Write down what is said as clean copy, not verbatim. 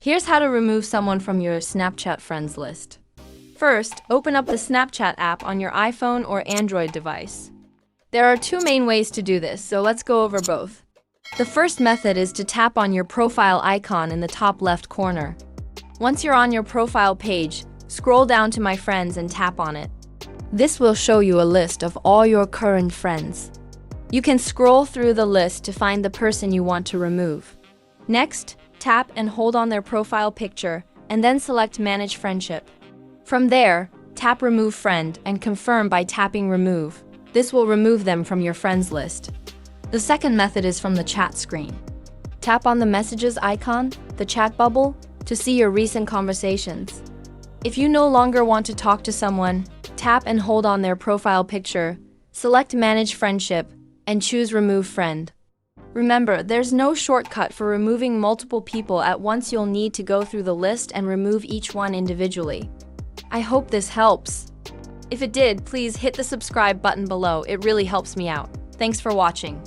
Here's how to remove someone from your Snapchat friends list. First, open up the Snapchat app on your iPhone or Android device. There are two main ways to do this, so let's go over both. The first method is to tap on your profile icon in the top left corner. Once you're on your profile page, scroll down to My Friends and tap on it. This will show you a list of all your current friends. You can scroll through the list to find the person you want to remove. Next, tap and hold on their profile picture, and then select Manage Friendship. From there, tap Remove Friend and confirm by tapping Remove. This will remove them from your friends list. The second method is from the chat screen. Tap on the messages icon, the chat bubble, to see your recent conversations. If you no longer want to talk to someone, tap and hold on their profile picture, select Manage Friendship, and choose Remove Friend. Remember, there's no shortcut for removing multiple people at once. You'll need to go through the list and remove each one individually. I hope this helps. If it did, please hit the subscribe button below. It really helps me out. Thanks for watching.